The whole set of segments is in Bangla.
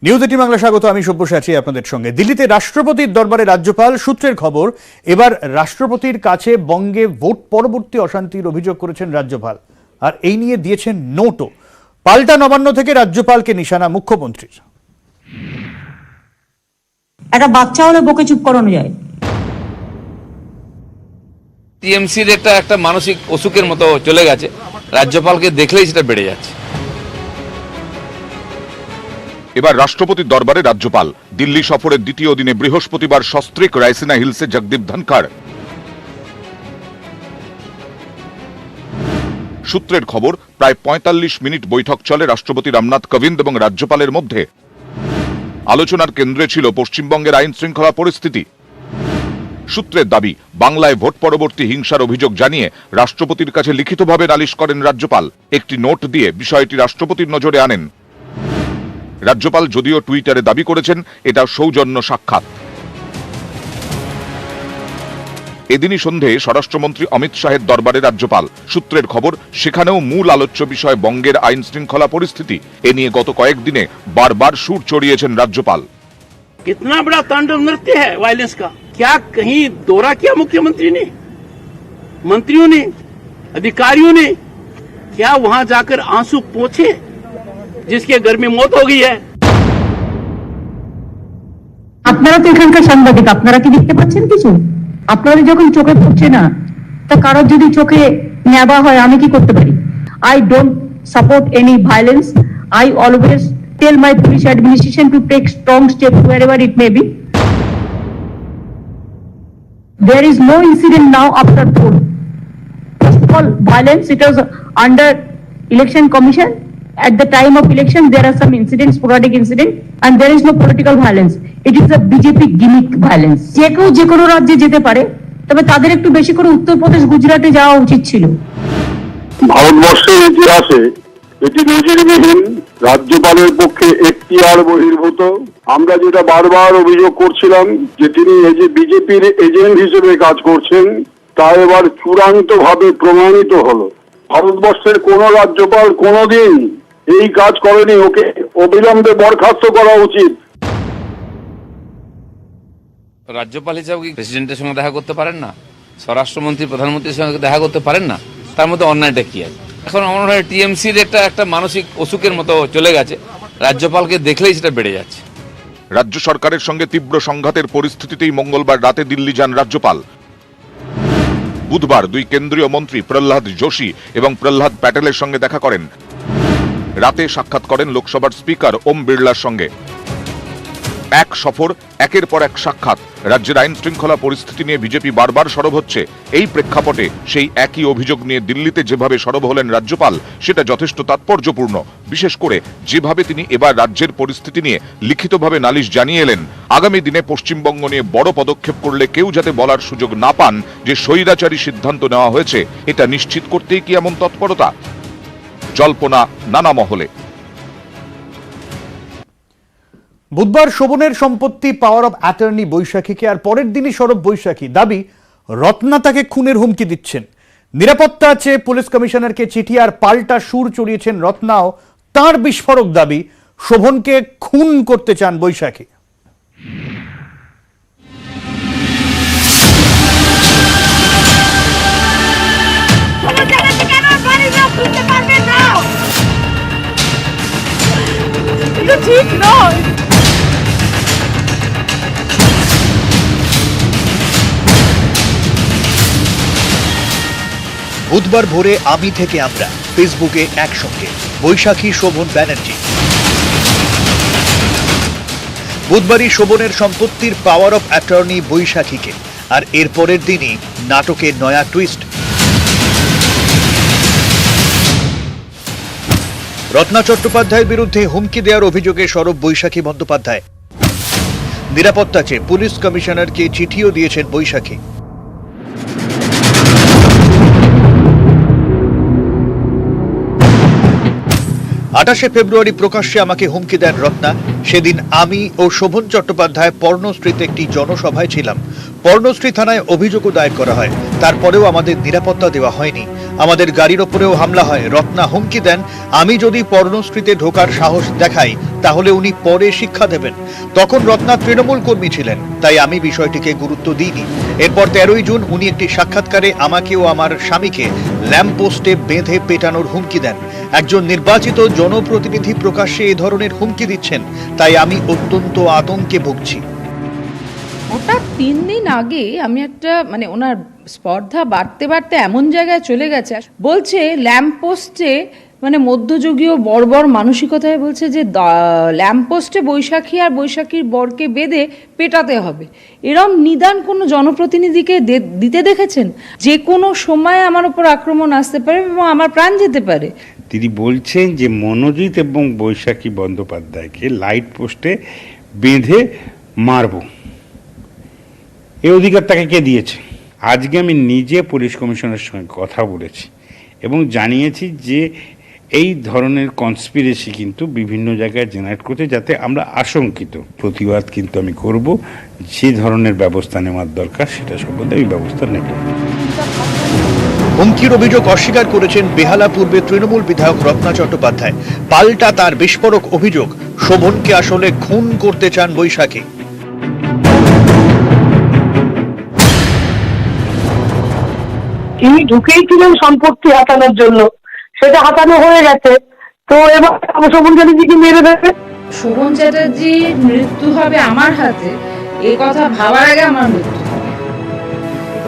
নিউজ 18 বাংলা স্বাগত। আমি সব্যসাচী আপনাদের সঙ্গে। দিল্লিতে রাষ্ট্রপতির দরবারে রাজ্যপাল সূত্রের খবর, এবার রাষ্ট্রপতির কাছে বঙ্গে ভোট পরবর্তী অশান্তির অভিযোগ করেছেন রাজ্যপাল, আর এই নিয়ে দিয়েছেন নোটও। পাল্টা নবান্ন থেকে রাজ্যপালকে নিশানা মুখ্যমন্ত্রীর। একটা বাচ্চা হলে বকে চুপ করানো যায়। টিএমসির একটা মানসিক অসুখের মতো চলে গেছে, রাজ্যপালকে দেখলেই সেটা বেড়ে যাচ্ছে। এবার রাষ্ট্রপতির দরবারে রাজ্যপাল। দিল্লি সফরের দ্বিতীয় দিনে বৃহস্পতিবার সস্ত্রীক রায়সিনা হিলসে জগদীপ ধনখড়। সূত্রের খবর, প্রায় ৪৫ মিনিট বৈঠক চলে রাষ্ট্রপতি রামনাথ কোবিন্দ এবং রাজ্যপালের মধ্যে। আলোচনার কেন্দ্রে ছিল পশ্চিমবঙ্গের আইন শৃঙ্খলা পরিস্থিতি। সূত্রের দাবি, বাংলায় ভোট পরবর্তী হিংসার অভিযোগ জানিয়ে রাষ্ট্রপতির কাছে লিখিতভাবে নালিশ করেন রাজ্যপাল। একটি নোট দিয়ে বিষয়টি রাষ্ট্রপতির নজরে আনেন। রাজ্যপাল যদিও টুইটারে দাবি করেছেন এটা সৌজন্য সাক্ষাৎ। এদিনই সন্ধ্যে স্বরাষ্ট্রমন্ত্রী অমিত শাহের দরবারে রাজ্যপাল। সূত্রের খবর, সেখানেও মূল আলোচ্য বিষয় বঙ্গের আইন শৃঙ্খলা পরিস্থিতি। এ নিয়ে গত কয়েকদিনে বারবার সুর চড়িয়েছেন রাজ্যপাল। कितना बड़ा तांडव नृत्य है वायलेंस का। क्या कहीं दौरा किया मुख्यमंत्री ने, मंत्रियों ने, अधिकारियों ने? क्या वहां जाकर आंसू पोंछे जिसके घर में मौत हो गई है? আপনারা তো এখানকার সাংবাদিক, আপনারা কি দেখতে পাচ্ছেন কিছু? আপনাদের যখন চোখে পড়ছে না, তা কারোর যদি চোখে নেওয়া হয় আমি কি করতে পারি? I don't support any violence. I always tell my police administration to take strong steps wherever it may be. There is no incident now after poll. First of all, violence, it was under election commission. At the time of election, there are some incidents, sporadic incident, and there is no political violence. It is a BJP gimmick violence. যে কেউ যে কোনো রাজ্যে যেতে পারে, তবে তাদের একটু বেশি করে উত্তরপ্রদেশ, গুজরাটে যাওয়া উচিত ছিল। ভারতবর্ষের ইতিহাসে এটি নজিরবিহীন, রাজ্যপালের পক্ষে এখতিয়ার বহির্ভূত। আমরা যেটা বারবার অভিযোগ করছিলাম যে তিনি বিজেপির এজেন্ট হিসেবে কাজ করছেন, তা এবার চূড়ান্তভাবে প্রমাণিত হলো। ভারতবর্ষের কোন রাজ্যপাল কোনদিন এই কাজ করেনি। ওকে অবিলম্বে বরখাস্ত করা উচিত। রাজ্যপাল হিসাবে কি প্রেসিডেন্টের সঙ্গে দেখা করতে পারেন না? স্বরাষ্ট্রমন্ত্রী প্রধানমন্ত্রীর সঙ্গে দেখা করতে পারেন না? তার মধ্যে অন্যায়টা কি আছে? এখন আমার মনে হয় টিএমসির একটা মানসিক অসুখের মতো চলে গেছে, রাজ্যপালকে দেখলেই সেটা বেড়ে যাচ্ছে। রাজ্য সরকারের সঙ্গে তীব্র সংঘাতের পরিস্থিতিতেই মঙ্গলবার রাতে দিল্লি যান রাজ্যপাল। বুধবার দুই কেন্দ্রীয় মন্ত্রী প্রহ্লাদ যোশী এবং প্রহ্লাদ প্যাটেলের সঙ্গে দেখা করেন। রাতে সাক্ষাৎ করেন লোকসভার স্পিকার ওম বিড়লার সঙ্গে। এক সফর, একের পর এক সাক্ষাৎ। রাজ্যের আইন শৃঙ্খলা পরিস্থিতি নিয়ে বিজেপি বারবার সরব হচ্ছে। এই প্রেক্ষাপটে সেই একই অভিযোগ নিয়ে দিল্লিতে যেভাবে সরব হলেন রাজ্যপাল, সেটা যথেষ্ট তাৎপর্যপূর্ণ। বিশেষ করে যেভাবে তিনি এবার রাজ্যের পরিস্থিতি নিয়ে লিখিতভাবে নালিশ জানিয়ে এলেন। আগামী দিনে পশ্চিমবঙ্গ নিয়ে বড় পদক্ষেপ করলে কেউ যাতে বলার সুযোগ না পান যে স্বৈরাচারী সিদ্ধান্ত নেওয়া হয়েছে, এটা নিশ্চিত করতেই কি এমন তৎপরতা? জল্পনা নানা মহলে। বুধবার শোভনের সম্পত্তি পাওয়ার অফ অ্যাটর্নি বৈশাখীকে, আর পরের দিনই সরব বৈশাখী। দাবি, রত্না তাকে খুনের হুমকি দিচ্ছেন। নিরাপত্তা চেয়ে পুলিশ কমিশনারকে চিঠি, আর পাল্টা সুর চড়িয়েছেন রত্নাও। তার বিস্ফোরক দাবি, শোভনকে খুন করতে চান বৈশাখী। ঠিক নয়। বুধবার ভোরে আমি থেকে আমরা ফেসবুকে একসঙ্গে বৈশাখী শোভন ব্যানার্জি। বুধবারই শোভনের সম্পত্তির পাওয়ার অফ অ্যাটর্নি বৈশাখীকে, আর এর পরের দিনই নাটকের নয়া টুইস্ট। রত্না চট্টোপাধ্যায়ের বিরুদ্ধে হুমকি দেওয়ার অভিযোগে সরব বৈশাখী বন্দ্যোপাধ্যায়। নিরাপত্তা চেয়ে পুলিশ কমিশনারকে চিঠিও দিয়েছেন বৈশাখী। 28 ফেব্রুয়ারি প্রকাশ্যে আমাকে হুমকি দেন রত্না। সেদিন আমি ও শোভন চট্টোপাধ্যায় পর্ণশ্রীতে একটি জনসভায় ছিলাম। পর্ণশ্রী থানায় অভিযোগও দায়ের করা হয়। তারপরেও আমাদের নিরাপত্তা দেওয়া হয়নি। আমাদের গাড়ির ওপরেও হামলা হয়। রত্না হুমকি দেন, আমি যদি পর্ণশ্রীতে ঢোকার সাহস দেখাই তাহলে উনি পরে শিক্ষা দেবেন। তখন রত্না তৃণমূল কর্মী ছিলেন, তাই আমি বিষয়টিকে গুরুত্ব দিইনি। এরপর 13ই জুন উনি একটি সাক্ষাৎকারে আমাকে ও আমার স্বামীকে ল্যাম্পপোস্টে বেঁধে পেটানোর হুমকি দেন। একজন নির্বাচিত জনপ্রতিনিধি প্রকাশ্যে এ ধরনের হুমকি দিচ্ছেন, তাই আমি অত্যন্ত আতঙ্কে ভুগছি। ওটা 3 দিন আগে আমি একটা ওনার স্পর্ধা বাড়তে বাড়তে এমন জায়গায় চলে গেছে, বলছে ল্যাম্পপোস্টে মধ্যযুগীয় বর্বর মানসিকতায় বলছে যে ল্যাম্পপোস্টে বৈশাখী আর বৈশাখীর বরকে বেঁধে পেটাতে হবে। এরম নিদান কোনো জনপ্রতিনিধিকে দিতে দেখেছেন? যে কোনো সময় আমার উপর আক্রমণ আসতে পারে এবং আমার প্রাণ যেতে পারে। তিনি বলছেন যে মনোজিৎ এবং বৈশাখী বন্দ্যোপাধ্যায়কে লাইট পোস্টে বেঁধে মারব, এই অধিকার তাকে কে দিয়েছে? আজকে আমি নিজে পুলিশ কমিশনারের সঙ্গে কথা বলেছি এবং জানিয়েছি যে এই ধরনের কনস্পিরেসি কিন্তু বিভিন্ন জায়গায় জেনারেট করতে, যাতে আমরা আশঙ্কিত। প্রতিবাদ কিন্তু আমি করব, যে ধরনের ব্যবস্থা নেওয়ার দরকার সেটা সম্বন্ধে আমি ব্যবস্থা নেব। হুমকির অভিযোগ অস্বীকার করেছেন বেহালা পূর্বে তৃণমূল বিধায়ক রত্না চট্টোপাধ্যায়। পাল্টা তার বিস্ফোরক অভিযোগ, শোভনকে আসলে খুন করতে চান বৈশাখী। তিনি ঢুকেইছিলেন সম্পত্তি হাতানোর জন্য, সেটা হাতানো হয়ে গেছে। তো এবার শোভন চ্যাটার্জিকে মেরে দেবে। শোভন চ্যাটার্জির মৃত্যু হবে আমার হাতে, এই কথা ভাবার আগে আমার মৃত্যু।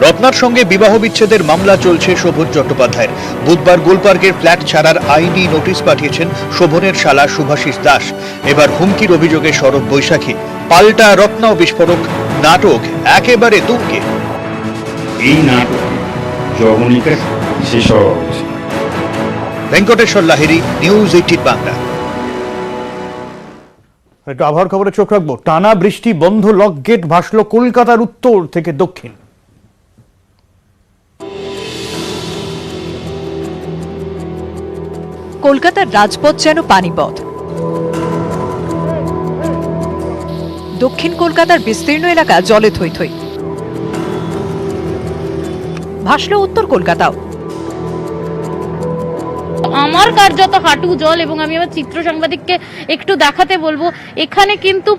রত্নার সঙ্গে বিবাহ বিচ্ছেদের মামলা চলছে শোভন চট্টোপাধ্যায়ের। বুধবার গোলপার্কের ফ্ল্যাট ছাড়ার আইনি নোটিশ পাঠিয়েছেন শোভনের শালা শুভাশিস দাস। এবার হুমকির অভিযোগে সরব বৈশাখী। পাল্টা রত্না ও বিস্ফোরক নাটক একেবারে তুঙ্গে। এই নাটক জবনিকা শেষ হওয়া উচিত। ভেঙ্কটেশ্বর লাহিড়ী, নিউজ 18 বাংলা। একটু আবহাওয়ার খবরে চোখ রাখবো। টানা বৃষ্টি, বন্ধ লক গেট, ভাসলো কলকাতার উত্তর থেকে দক্ষিণ। কলকাতার রাজপথ যেন পানিপথ। দক্ষিণ কলকাতার বিস্তীর্ণ এলাকা জলে থই থই। ভাসল উত্তর কলকাতাও। আমার কার্যত হাঁটু জল, এবং আমি আমার চিত্র সাংবাদিককে একটু দেখাতে বলবো, এখানে কিন্তু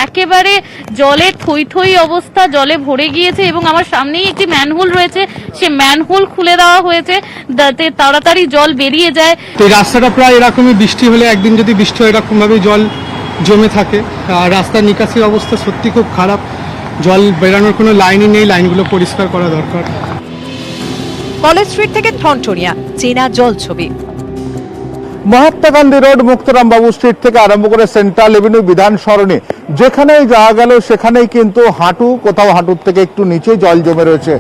একেবারে জলে থই থই অবস্থা, জলে ভরে গিয়েছে এবং আমার সামনেই একটি ম্যানহোল রয়েছে, সে ম্যানহোল খুলে দেওয়া হয়েছে যাতে তাড়াতাড়ি জল বেরিয়ে যায়। তো এই রাস্তাটা প্রায় এরকমই, বৃষ্টি হলে একদিন যদি বৃষ্টি হয় এরকম ভাবে জল জমে থাকে। আর রাস্তার নিকাশির অবস্থা সত্যি খুব খারাপ, জল বেরানোর কোনো লাইনই নেই, লাইনগুলো পরিষ্কার করা দরকার। কলেজ স্ট্রিট থেকে ঠনঠনিয়া চেনা জল ছবি। মহাত্মা গান্ধী রোড, মুক্তরাম বাবু স্ট্রিট থেকে আরম্ভ করে সেন্ট্রাল এভিনিউ, বিধান সরণি, যেখানেই যাওয়া গেল সেখানেই কিন্তু হাঁটু, কোথাও হাঁটুর থেকে একটু নিচে জল জমে রয়েছে।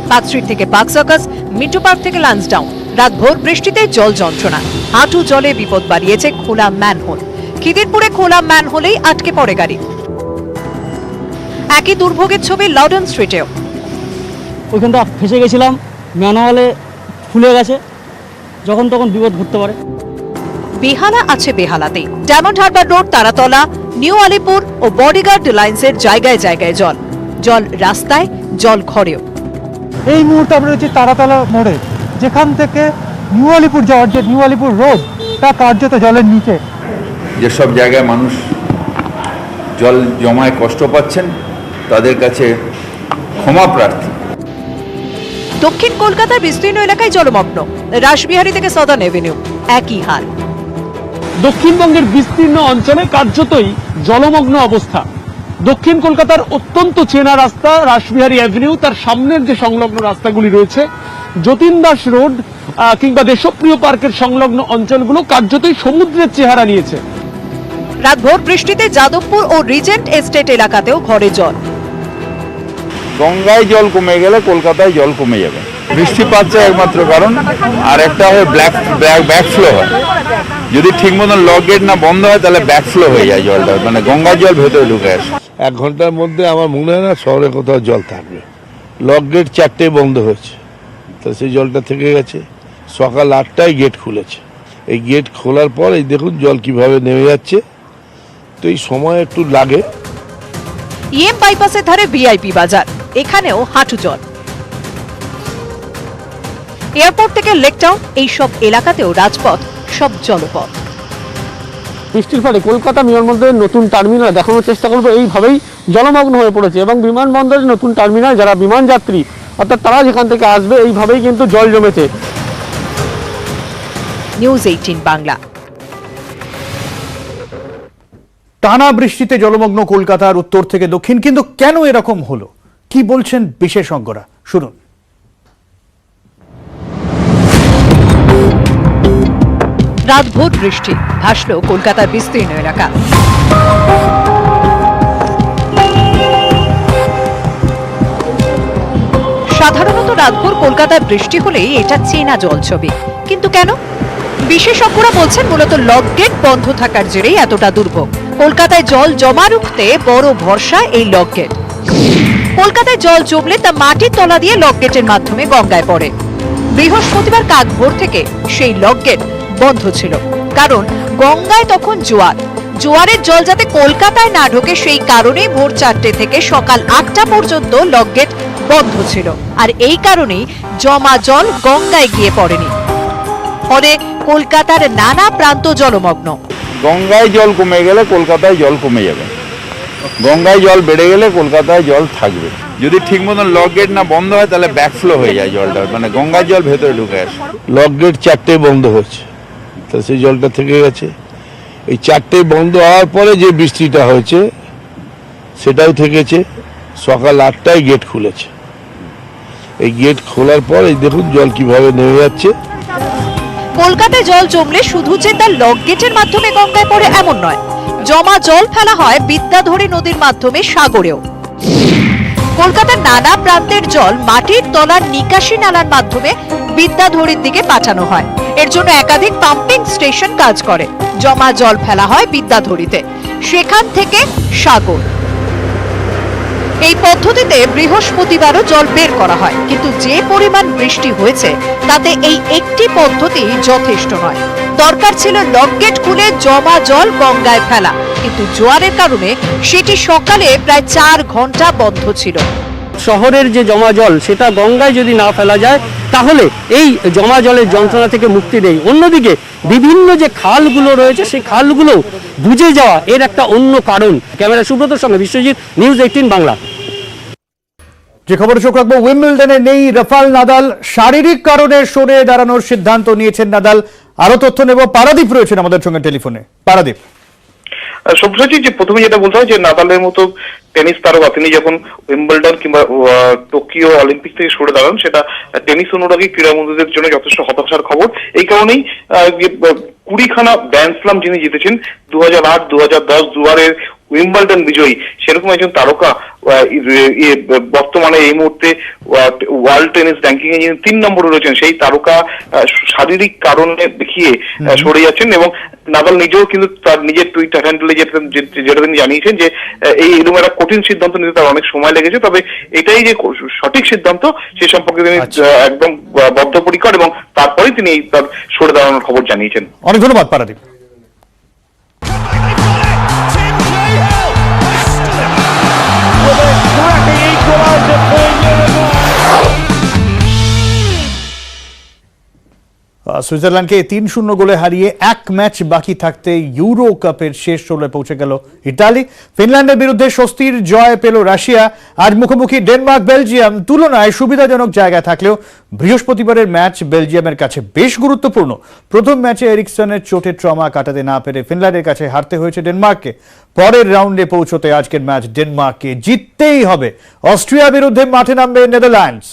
পার্ক স্ট্রিট থেকে পার্ক সার্কাস, মিন্টু পার্ক থেকে লান্সডাউন। রাত ভোর বৃষ্টিতে জল যন্ত্রণা, হাঁটু জলে বিপদ বাড়িয়েছে খোলা ম্যানহোল। খিদিরপুরে খোলা ম্যানহোলেই আটকে পড়ে গাড়ি। একই দুর্ভোগের ছবি লর্ডন স্ট্রিটেও। ওইখানটা ফেসে গেছিলাম, ম্যানহোলে ফুলে গেছে, যখন তখন বিপদ ঘটতে পারে। বেহালা আছে বেহালাতেই। Diamond Harbour Road, Taratala, New Alipore ও বডিগার্ড লাইন্সের জায়গায় জায়গায় জল। জল রাস্তায়, জল ঘরেও। এই মুহূর্তে আমরা রয়েছি তারাতলা মোড়ে, যেখান থেকে নিউ আলিপুর যাওয়ার যে নিউ আলিপুর রোড, তা কার্যত জলের নিচে। যেসব জায়গায় মানুষ জল জমায় কষ্ট পাচ্ছেন তাদের কাছে ক্ষমা প্রার্থী। দক্ষিণ কলকাতার বিস্তীর্ণ এলাকায় জলমগ্ন। রাসবিহারী থেকে সাদার্ন এভিনিউ একই হাল। দক্ষিণবঙ্গের বিস্তীর্ণ অঞ্চলে কার্যতই জলমগ্ন অবস্থা। দক্ষিণ কলকাতার অত্যন্ত চেনা রাস্তা রাসবিহারী অ্যাভিনিউ, তার সামনের যে সংলগ্ন রাস্তাগুলি রয়েছে, যতীন দাস রোড কিংবা দেশপ্রিয় পার্কের সংলগ্ন অঞ্চলগুলো কার্যতই সমুদ্রের চেহারা নিয়েছে। রাত ভোর বৃষ্টিতে যাদবপুর ও রিজেন্ট এস্টেট এলাকাতেও ঘরে জল। গঙ্গায় জল কমে গেলে কলকাতায় জল কমে যাবে। বৃষ্টিপাত একমাত্র কারণ, আর একটা হয় ব্যাকফ্লো হয়। যদি ঠিক মতন লক গেট না বন্ধ হয় তাহলে ব্যাকফ্লো হয়ে যায় জলটা, মানে গঙ্গার জল ভেতরে ঢুকে আসে। 1 ঘন্টার মধ্যে আমার মনে হয় না শহরে কোথাও জল থাকবে। লক গেট 4টে বন্ধ হয়েছে, তো সেই জলটা থেকে গেছে। সকাল 8টায় গেট খুলেছে, এই গেট খোলার পর এই দেখুন জল কিভাবে নেমে যাচ্ছে, তো এই সময় একটু লাগে। ইএম বাইপাসের ধারে ভিআইপি বাজার, এখানেও হাঁটু জল। এয়ারপোর্ট থেকে লেকটাউন এইসব এলাকাতেও রাজপথ সব জলপথ। বৃষ্টির ফলে কলকাতা বিমানবন্দরের নতুন টার্মিনাল দেখানোর চেষ্টা করবো, এইভাবেই জলমগ্ন হয়ে পড়েছে এবং বিমানবন্দরের নতুন টার্মিনাল যারা বিমান যাত্রী অর্থাৎ তারা যেখান থেকে আসবে এইভাবেই কিন্তু জল জমেছে। নিউজ 18 বাংলা। টানা বৃষ্টিতে জলমগ্ন কলকাতার উত্তর থেকে দক্ষিণ, কিন্তু কেন এরকম হলো, কি বলছেন বিশেষজ্ঞরা, শুনুন। রাতভর বৃষ্টি, ভাসল কলকাতার বিস্তীর্ণ এলাকা। সাধারণত রাতভর কলকাতায় বৃষ্টি হলেই এটা চেনা জলছবি, কিন্তু কেন? বিশেষজ্ঞরা বলছেন মূলত লকগেট বন্ধ থাকার জেরেই এতটা দুর্ভোগ। কলকাতায় জল জমা রুখতে বড় ভরসা এই লকগেট। কলকাতায় জল জমলে তা মাটির তলা দিয়ে লকগেটের মাধ্যমে গঙ্গায় পড়ে। বৃহস্পতিবার কাক ভোর থেকে সেই লকগেট বন্ধ ছিল, কারণ গঙ্গায় তখন জোয়ারের জল যাতে কলকাতায় না ঢোকে সেই কারণেই ভোর 4টে থেকে সকাল 8টা পর্যন্ত লকগেট বন্ধ ছিল। আর এই কারণেই জমা জল গঙ্গায় গিয়ে পড়েনি, ফলে কলকাতার নানা প্রান্ত জলমগ্ন। গঙ্গায় জল কমে গেলে কলকাতায় জল কমে যাবে, গঙ্গায় জল বেড়ে গেলে কলকাতায় জল থাকবে। যদি ঠিক মতন লক গেট না বন্ধ হয় তাহলে ব্যাকফ্লো হয়ে যায় জলটা, মানে গঙ্গার জল ভেতরে ঢুকে আসে। লক গেট 4টে বন্ধ হচ্ছে, তো সেই জলটা থেকে গেছে। এই 4টে বন্ধ হওয়ার পরে যে বৃষ্টিটা হয়েছে সেটাও থেকেছে। সকাল 8টায় গেট খুলেছে, এই গেট খোলার পর এই দেখুন জল কিভাবে নেমে যাচ্ছে। কলকাতায় জল জমলে শুধু যে তার লকগেটের মাধ্যমে গঙ্গায় পড়ে এমন নয়, জমা জল ফেলা হয় বিদ্যাধরী নদীর মাধ্যমে সাগরেও। কলকাতার নানা প্রান্তের জল মাটির তলার নিকাশি নালার মাধ্যমে বিদ্যাধরীর দিকে পাঠানো হয়। এর জন্য একাধিক পাম্পিং স্টেশন কাজ করে। জমা জল ফেলা হয় বিদ্যাধরীতে, সেখান থেকে সাগর। এই পদ্ধতিতে বৃহস্পতিবারও জল বের করা হয়, কিন্তু যে পরিমাণ বৃষ্টি হয়েছে তাতে এই একটি পদ্ধতি যথেষ্ট নয়। দরকার ছিল লকগেট খুলে জমা জল গঙ্গায় ফেলা, কিন্তু জোয়ারের কারণে সেটি সকালে প্রায় 4 ঘন্টা বন্ধ ছিল। শহরের যে জমা জল সেটা গঙ্গায় যদি না ফেলা যায় তাহলে এই জমা জলের যন্ত্রণা থেকে মুক্তি নেই। অন্যদিকে বিভিন্ন যে খালগুলো রয়েছে সেই খালগুলো বুঝে যাওয়া এর একটা অন্য কারণ। ক্যামেরা সুব্রতর সঙ্গে বিশ্বজিৎ, নিউজ 18 বাংলা। যে খবরে চোখ রাখবো, উইম্বলডনে নেই রাফাল নাদাল, শারীরিক কারণে সরে দাঁড়ানোর সিদ্ধান্ত নিয়েছেন নাদাল। আরো তথ্য নেব, পারাদীপ রয়েছেন আমাদের সঙ্গে টেলিফোনে। পারাদীপ। সব্যসাচী, যে প্রথমে যেটা বলতে হয় যে নাদালের মতো টেনিস তারকা তিনি যখন উইম্বলডন কিংবা টোকিও অলিম্পিক থেকে সরে দাঁড়ান, সেটা টেনিস অনুরাগী ক্রীড়ামন্ত্রীদের জন্য যথেষ্ট হতাশার খবর। এই কারণেই 20খানা গ্র্যান্ড স্লাম যিনি জিতেছেন 2008, 2010 দুবারের উইম্বলডন বিজয়ী, সেরকম একজন তারকা বর্তমানে এই মুহূর্তে ওয়ার্ল্ড টেনিস র্যাঙ্কিং এ যিনি 3 নম্বরে রয়েছেন, সেই তারকা শারীরিক কারণে দেখিয়ে সরে যাচ্ছেন। এবং নাদাল নিজেও কিন্তু তার নিজের টুইটার হ্যান্ডেলে যেটা তিনি জানিয়েছেন যে এরকম একটা কঠিন সিদ্ধান্ত নিতে তার অনেক সময় লেগেছে, তবে এটাই যে সঠিক সিদ্ধান্ত সে সম্পর্কে তিনি একদম বদ্ধপরিকর, এবং তারপরে তিনি তার সরে দাঁড়ানোর খবর জানিয়েছেন। অনেক ধন্যবাদ পারাদীপ। সুইজারল্যান্ডকে 3-0 গোলে হারিয়ে 1 ম্যাচ বাকি থাকতে ইউরো কাপের শেষ ষোলোয় পৌঁছে গেল ইতালি। ফিনল্যান্ডের বিরুদ্ধে স্বস্তির জয় পেল রাশিয়া। আজ মুখোমুখি ডেনমার্ক বেলজিয়াম তুলনায় সুবিধাজনক জায়গায় থাকলেও বৃহস্পতিবারের ম্যাচ বেলজিয়ামের কাছে বেশ গুরুত্বপূর্ণ। প্রথম ম্যাচে এরিকসনের চোটের ট্রমা কাটাতে না পেরে ফিনল্যান্ডের কাছে হারতে হয়েছে ডেনমার্ককে। পরের রাউন্ডে পৌঁছতে আজকের ম্যাচ ডেনমার্ককে জিততেই হবে। অস্ট্রিয়ার বিরুদ্ধে মাঠে নামবে নেদারল্যান্ডস।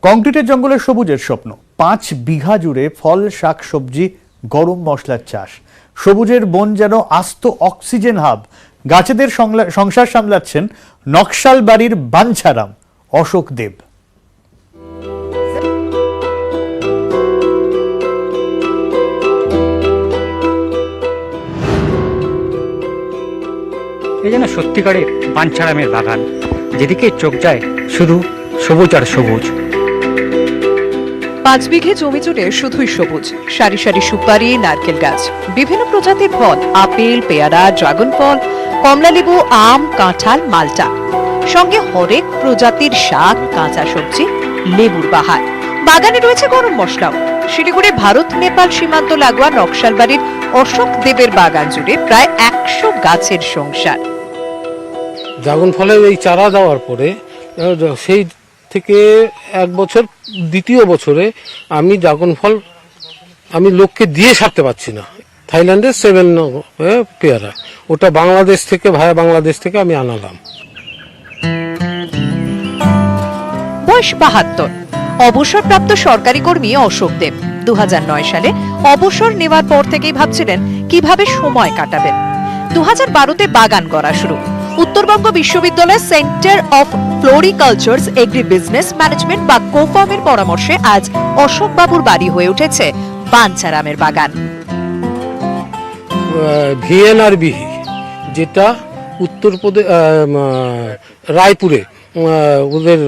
কংক্রিটের জঙ্গলের সবুজের স্বপ্ন, 5 বিঘা জুড়ে ফল, শাক, সবজি, গরম মশলার চাষ। সবুজের বন যেন আস্ত অক্সিজেন হাব। গাছেদের সংসার সামলাচ্ছেন নকশাল বাড়ির বাঞ্ছারাম অশোক দেব। যেন সত্যিকারের বাঞ্ছারামের বাগান, যেদিকে চোখ যায় শুধু সবুজ আর সবুজ। 5 বিঘে জমি জুড়ে শুধুই সবুজ, সারি সারি সুপারি, নারকেল গাছ, বিভিন্ন প্রজাতির ফল, আপেল, পেয়ারা, ড্রাগন ফল, কমলালেবু, আম, কাঁঠাল, মালটা, সঙ্গে হরেক প্রজাতির শাক, কাঁচা সবজি, লেবুর বাহার। বাগানে রয়েছে গরম মশলাও। শিলিগুড়ির ভারত নেপাল সীমান্ত লাগোয়া নকশালবাড়ির অশোক দেবের বাগান জুড়ে প্রায় 100 গাছের সংসার। ড্রাগন ফলের এই চারা দেওয়ার পরে সেই থেকে 1 বছর, দ্বিতীয় বছরে আমি ড্রাগন ফল আমি লোককে দিয়ে সারতে পারছি না। থাইল্যান্ডের 7 পেয়ারা, ওটা বাংলাদেশ থেকে, ভায়া বাংলাদেশ থেকে আমি আনালাম। বয়স 72, অবসরপ্রাপ্ত সরকারি কর্মী অশোক দেব 2009 সালে অবসর নেওয়ার পর থেকেই ভাবছিলেন কিভাবে সময় কাটাবেন। 2012তে বাগান করা শুরু। উত্তরবঙ্গ বিশ্ববিদ্যালয়ের centre of floricultures agri business management বা কোফামের পরামর্শে আজ অশোক বাবুর বাড়ি হয়ে উঠেছে বাঞ্ছারামের বাগান। ভিএনআরবিহি, যেটা উত্তরপ্রদেশ রায়পুরে ওদের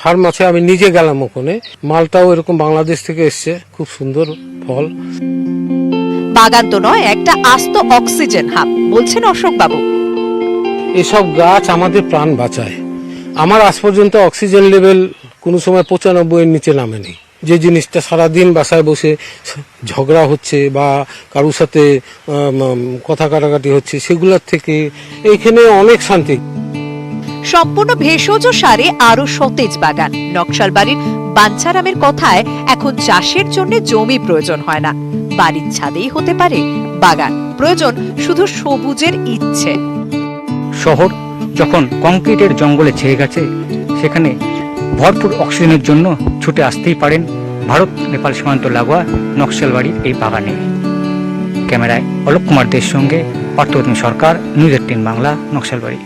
ফার্ম আছে, আমি নিজে গেলাম ওখানে। মালটাও এরকম বাংলাদেশ থেকে এসছে, খুব সুন্দর ফল। বাগান তো নয়, একটা আস্ত অক্সিজেন হাব, বলছেন অশোক বাবু। এসব গাছ আমাদের প্রাণ বাঁচায়। আমার আজ পর্যন্ত অক্সিজেন লেভেল কোনো সময় 95-এর নিচে নামেনি। যে জিনিসটা সারাদিন বাসায় বসে ঝগড়া হচ্ছে বা কারোর সাথে কথা কাটাকাটি হচ্ছে, সেগুলোর থেকে এইখানে অনেক শান্তি। সম্পূর্ণ ভেষজ সারে আরো সতেজ বাগান। নকশালবাড়ির বাঞ্ছারামের কথায় এখন চাষের জন্য জমি প্রয়োজন হয় না, বাড়ির ছাদেই হতে পারে বাগান। প্রয়োজন শুধু সবুজের ইচ্ছে। শহর যখন কংক্রিটের জঙ্গলে ছেয়ে গেছে, সেখানে ভরপুর অক্সিজেনের জন্য ছুটে আসতেই পারেন ভারত নেপাল সীমান্ত লাগোয়া নকশালবাড়ির এই বাগানে। ক্যামেরায় অলোক কুমার দের সঙ্গে পার্থপ্রতিম সরকার, নিউজ 18 বাংলা, নকশালবাড়ি।